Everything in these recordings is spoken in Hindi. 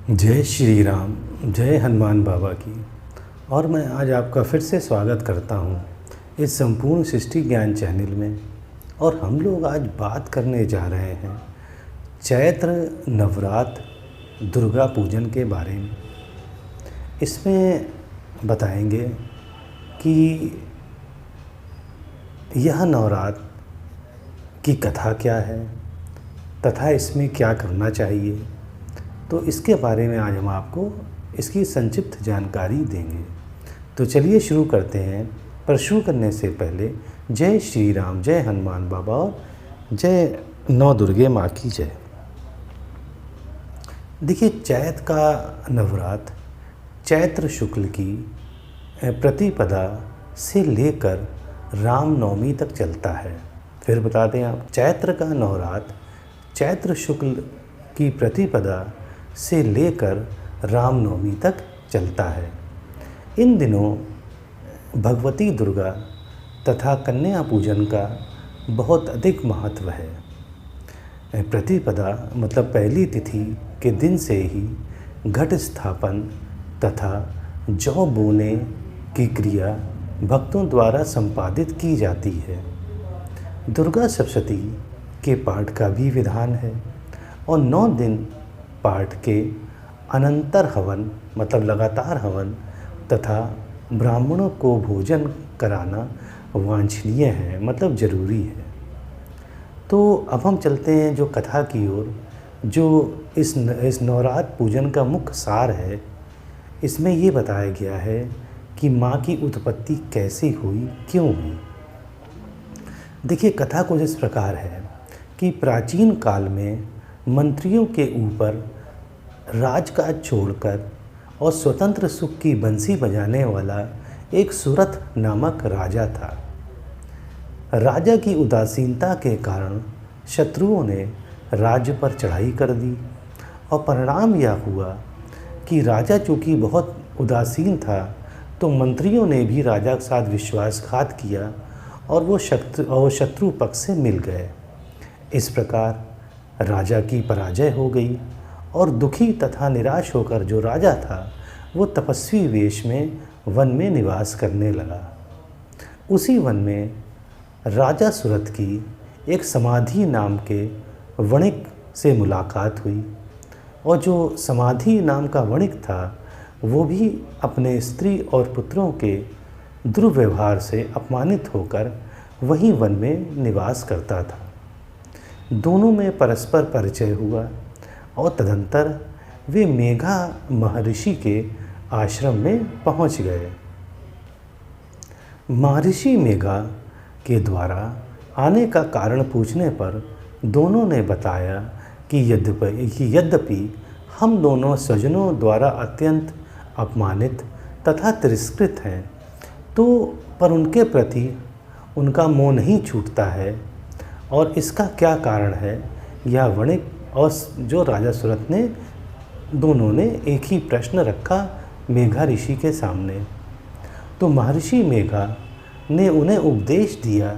जय श्री राम, जय हनुमान बाबा की। और मैं आज आपका फिर से स्वागत करता हूँ इस संपूर्ण सृष्टि ज्ञान चैनल में। और हम लोग आज बात करने जा रहे हैं चैत्र नवरात्र दुर्गा पूजन के बारे में। इसमें बताएंगे कि यह नवरात्र की कथा क्या है तथा इसमें क्या करना चाहिए, तो इसके बारे में आज हम आपको इसकी संक्षिप्त जानकारी देंगे। तो चलिए शुरू करते हैं। पर शुरू करने से पहले जय श्री राम, जय हनुमान बाबा और जय नौ दुर्गे माँ की जय। देखिए, चैत्र का नवरात्र चैत्र शुक्ल की प्रतिपदा से लेकर रामनवमी तक चलता है। फिर बता दें आप, चैत्र का नवरात्र चैत्र शुक्ल की प्रतिपदा से लेकर रामनवमी तक चलता है। इन दिनों भगवती दुर्गा तथा कन्या पूजन का बहुत अधिक महत्व है। प्रतिपदा मतलब पहली तिथि के दिन से ही घट स्थापन तथा जौ बोने की क्रिया भक्तों द्वारा संपादित की जाती है। दुर्गा सप्तशती के पाठ का भी विधान है और 9 दिन पाठ के अनंतर हवन मतलब लगातार हवन तथा ब्राह्मणों को भोजन कराना वांछनीय है, मतलब ज़रूरी है। तो अब हम चलते हैं जो कथा की ओर, जो इस नवरात्र पूजन का मुख्य सार है। इसमें ये बताया गया है कि माँ की उत्पत्ति कैसे हुई, क्यों हुई। देखिए, कथा कुछ इस प्रकार है कि प्राचीन काल में मंत्रियों के ऊपर राजकाज छोड़कर और स्वतंत्र सुख की बंसी बजाने वाला एक सुरथ नामक राजा था। राजा की उदासीनता के कारण शत्रुओं ने राज्य पर चढ़ाई कर दी और परिणाम यह हुआ कि राजा चूँकि बहुत उदासीन था तो मंत्रियों ने भी राजा के साथ विश्वासघात किया और वो शत्रु पक्ष से मिल गए। इस प्रकार राजा की पराजय हो गई और दुखी तथा निराश होकर जो राजा था वो तपस्वी वेश में वन में निवास करने लगा। उसी वन में राजा सुरथ की एक समाधि नाम के वणिक से मुलाकात हुई और जो समाधि नाम का वणिक था वो भी अपने स्त्री और पुत्रों के दुर्व्यवहार से अपमानित होकर वहीं वन में निवास करता था। दोनों में परस्पर परिचय हुआ और तदंतर वे मेघा महर्षि के आश्रम में पहुंच गए। महर्षि मेघा के द्वारा आने का कारण पूछने पर दोनों ने बताया कि यद्यपि हम दोनों स्वजनों द्वारा अत्यंत अपमानित तथा तिरस्कृत हैं, तो पर उनके प्रति उनका मोह नहीं छूटता है। और इसका क्या कारण है, यह वणिक और जो राजा सुरथ ने दोनों ने एक ही प्रश्न रखा मेघा ऋषि के सामने। तो महर्षि मेघा ने उन्हें उपदेश दिया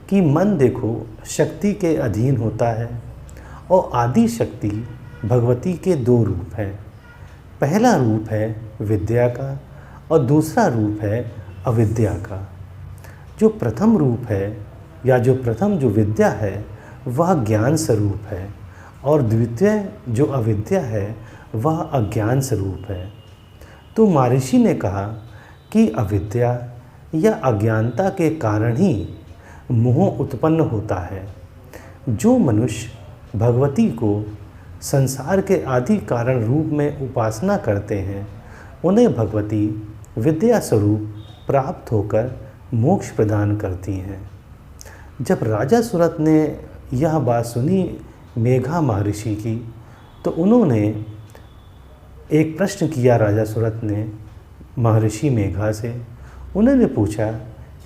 कि मन देखो शक्ति के अधीन होता है और आदि शक्ति भगवती के 2 रूप हैं। पहला रूप है विद्या का और दूसरा रूप है अविद्या का। जो प्रथम रूप है या जो प्रथम जो विद्या है वह ज्ञान स्वरूप है और द्वितीय जो अविद्या है वह अज्ञान स्वरूप है। तो महर्षि ने कहा कि अविद्या या अज्ञानता के कारण ही मोह उत्पन्न होता है। जो मनुष्य भगवती को संसार के आदि कारण रूप में उपासना करते हैं उन्हें भगवती विद्या स्वरूप प्राप्त होकर मोक्ष प्रदान करती हैं। जब राजा सुरथ ने यह बात सुनी मेघा महर्षि की तो उन्होंने एक प्रश्न किया। राजा सुरथ ने महर्षि मेघा से उन्होंने पूछा,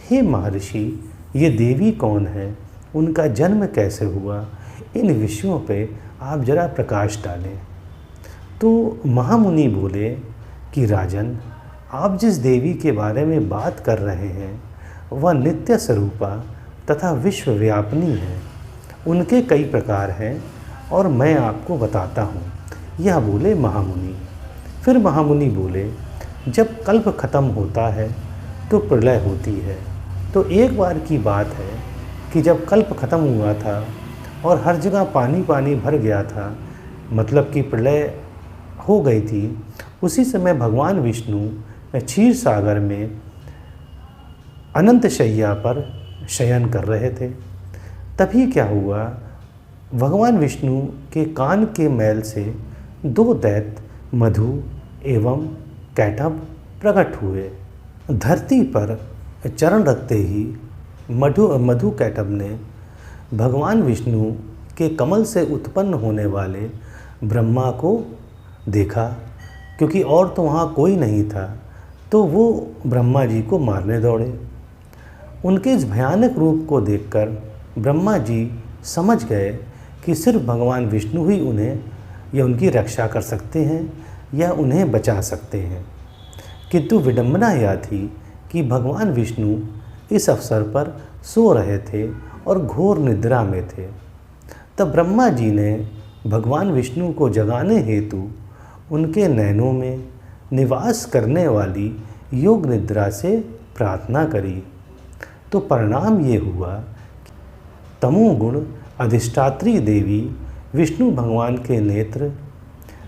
हे महर्षि, ये देवी कौन है, उनका जन्म कैसे हुआ, इन विषयों पे आप जरा प्रकाश डालें। तो महामुनि बोले कि राजन, आप जिस देवी के बारे में बात कर रहे हैं वह नित्य स्वरूपा तथा विश्वव्यापिनी है। उनके कई प्रकार हैं और मैं आपको बताता हूँ। यह बोले महामुनि। फिर महामुनि बोले, जब कल्प खत्म होता है तो प्रलय होती है। तो एक बार की बात है कि जब कल्प खत्म हुआ था और हर जगह पानी पानी भर गया था, मतलब कि प्रलय हो गई थी, उसी समय भगवान विष्णु क्षीर सागर में अनंत शैया पर शयन कर रहे थे। तभी क्या हुआ, भगवान विष्णु के कान के मैल से दो दैत्य मधु एवं कैटभ प्रकट हुए। धरती पर चरण रखते ही मधु कैटभ ने भगवान विष्णु के कमल से उत्पन्न होने वाले ब्रह्मा को देखा, क्योंकि और तो वहाँ कोई नहीं था, तो वो ब्रह्मा जी को मारने दौड़े। उनके इस भयानक रूप को देखकर ब्रह्मा जी समझ गए कि सिर्फ भगवान विष्णु ही उन्हें या उनकी रक्षा कर सकते हैं या उन्हें बचा सकते हैं। किंतु विडंबना यह थी कि भगवान विष्णु इस अवसर पर सो रहे थे और घोर निद्रा में थे। तब ब्रह्मा जी ने भगवान विष्णु को जगाने हेतु उनके नैनों में निवास करने वाली योग निद्रा से प्रार्थना करी। तो परिणाम ये हुआ, तमोगुण अधिष्ठात्री देवी विष्णु भगवान के नेत्र,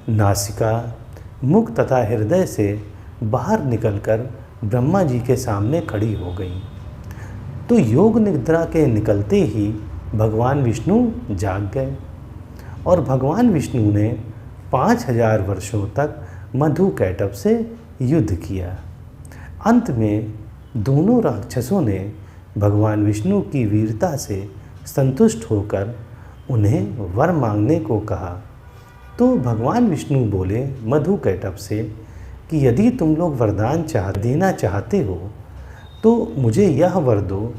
नासिका, मुख तथा हृदय से बाहर निकलकर ब्रह्मा जी के सामने खड़ी हो गई। तो योग निद्रा के निकलते ही भगवान विष्णु जाग गए और भगवान विष्णु ने 5000 वर्षों तक मधु कैटभ से युद्ध किया। अंत में दोनों राक्षसों ने भगवान विष्णु की वीरता से संतुष्ट होकर उन्हें वर मांगने को कहा। तो भगवान विष्णु बोले मधु कैटभ से कि यदि तुम लोग वरदान देना चाहते हो तो मुझे यह वर दो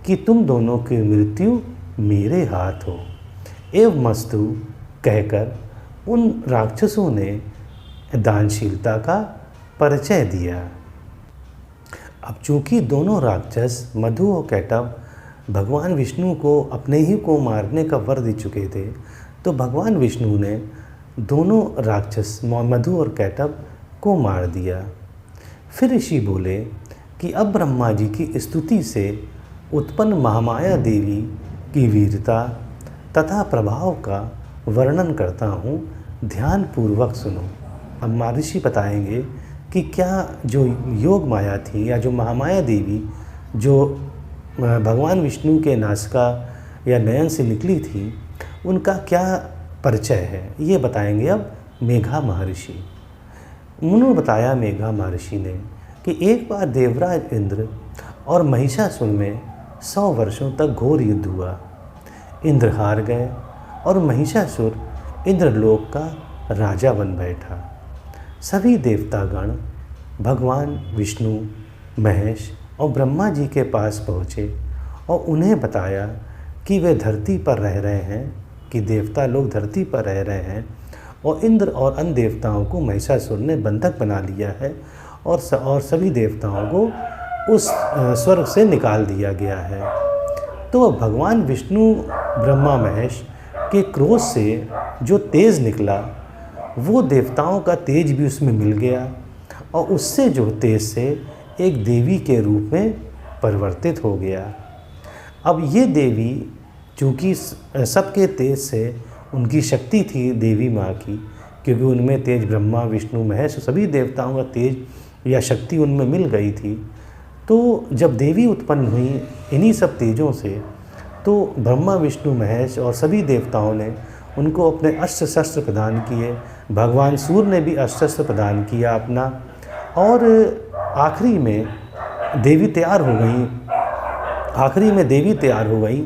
कि तुम दोनों की मृत्यु मेरे हाथ हो। एवं मस्तु कहकर उन राक्षसों ने दानशीलता का परिचय दिया। अब चूँकि दोनों राक्षस मधु और कैटभ भगवान विष्णु को अपने ही को मारने का वर दे चुके थे, तो भगवान विष्णु ने दोनों राक्षस मधु और कैटभ को मार दिया। फिर ऋषि बोले कि अब ब्रह्मा जी की स्तुति से उत्पन्न महामाया देवी की वीरता तथा प्रभाव का वर्णन करता हूँ, ध्यान पूर्वक सुनो। अब महर्षि बताएंगे कि क्या जो योग माया थी या जो महामाया देवी जो भगवान विष्णु के नासिका या नयन से निकली थी, उनका क्या परिचय है, ये बताएंगे अब मेघा महर्षि। उन्होंने बताया मेघा महर्षि ने कि एक बार देवराज इंद्र और महिषासुर में 100 वर्षों तक घोर युद्ध हुआ। इंद्र हार गए और महिषासुर इंद्रलोक का राजा बन बैठा। सभी देवतागण भगवान विष्णु, महेश और ब्रह्मा जी के पास पहुँचे और उन्हें बताया कि वे धरती पर रह रहे हैं, कि देवता लोग धरती पर रह रहे हैं और इंद्र और अन्य देवताओं को महिषासुर ने बंधक बना लिया है और सभी देवताओं को उस स्वर्ग से निकाल दिया गया है। तो भगवान विष्णु, ब्रह्मा, महेश के क्रोध से जो तेज निकला वो देवताओं का तेज भी उसमें मिल गया और उससे जो तेज से एक देवी के रूप में परिवर्तित हो गया। अब ये देवी चूँकि सबके तेज से उनकी शक्ति थी देवी माँ की, क्योंकि उनमें तेज ब्रह्मा, विष्णु, महेश सभी देवताओं का तेज या शक्ति उनमें मिल गई थी। तो जब देवी उत्पन्न हुई इन्हीं सब तेजों से, तो ब्रह्मा, विष्णु, महेश और सभी देवताओं ने उनको अपने अस्त्र शस्त्र प्रदान किए। भगवान सूर्य ने भी अस्त्र शस्त्र प्रदान किया अपना, और आखिरी में देवी तैयार हो गई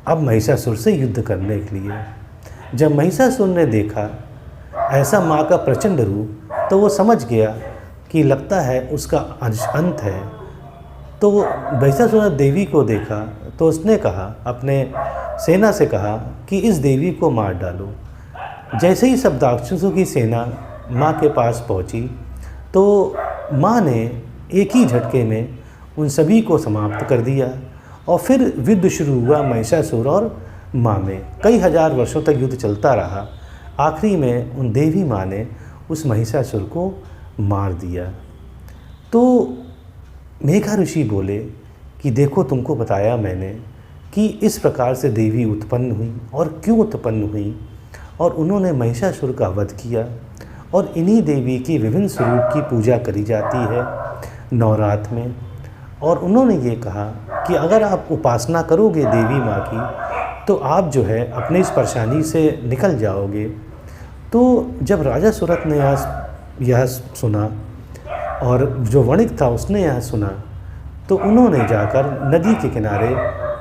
अब महिषासुर से युद्ध करने के लिए। जब महिषासुर ने देखा ऐसा माँ का प्रचंड रूप, तो वो समझ गया कि लगता है उसका अंत है। तो महिषासुर ने देवी को देखा तो उसने कहा, अपने सेना से कहा कि इस देवी को मार डालो। जैसे ही सब राक्षसों की सेना माँ के पास पहुँची तो माँ ने एक ही झटके में उन सभी को समाप्त कर दिया और फिर युद्ध शुरू हुआ महिषासुर और माँ में। कई हजार वर्षों तक युद्ध चलता रहा। आखिरी में उन देवी माँ ने उस महिषासुर को मार दिया। तो मेघा ऋषि बोले कि देखो, तुमको बताया मैंने कि इस प्रकार से देवी उत्पन्न हुई और क्यों उत्पन्न हुई, और उन्होंने महिषासुर का वध किया। और इन्हीं देवी की विभिन्न स्वरूप की पूजा करी जाती है नवरात्र में। और उन्होंने ये कहा कि अगर आप उपासना करोगे देवी माँ की तो आप जो है अपनी इस परेशानी से निकल जाओगे। तो जब राजा सूरत ने यह सुना और जो वणिक था उसने यह सुना, तो उन्होंने जाकर नदी के किनारे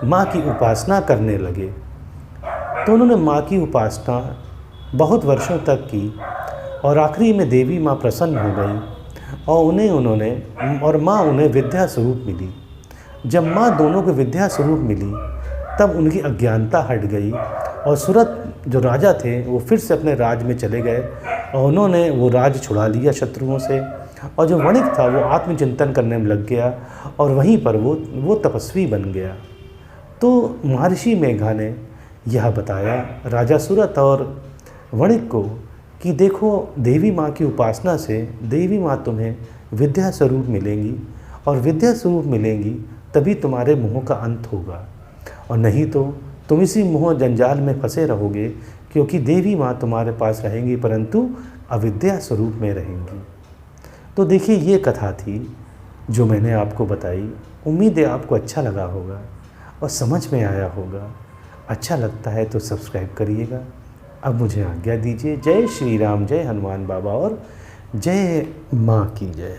माँ की उपासना करने लगे। तो उन्होंने माँ की उपासना बहुत वर्षों तक की और आखिरी में देवी माँ प्रसन्न हो गई और माँ उन्हें विद्या स्वरूप मिली। जब माँ दोनों को विद्या स्वरूप मिली तब उनकी अज्ञानता हट गई और सूरत जो राजा थे वो फिर से अपने राज में चले गए और उन्होंने वो राज छुड़ा लिया शत्रुओं से। और जो वणिक था वो आत्मचिंतन करने में लग गया और वहीं पर वो तपस्वी बन गया। तो महर्षि मेघा ने यह बताया राजा सूरत और वणिक को कि देखो, देवी माँ की उपासना से देवी माँ तुम्हें विद्या स्वरूप मिलेंगी और विद्या स्वरूप मिलेंगी तभी तुम्हारे मोह का अंत होगा, और नहीं तो तुम इसी मोह जंजाल में फंसे रहोगे, क्योंकि देवी माँ तुम्हारे पास रहेंगी परंतु अविद्या स्वरूप में रहेंगी। तो देखिए, ये कथा थी जो मैंने आपको बताई। उम्मीद है आपको अच्छा लगा होगा और समझ में आया होगा। अच्छा लगता है तो सब्सक्राइब करिएगा। अब मुझे आज्ञा दीजिए। जय श्री राम, जय हनुमान बाबा और जय माँ की जय।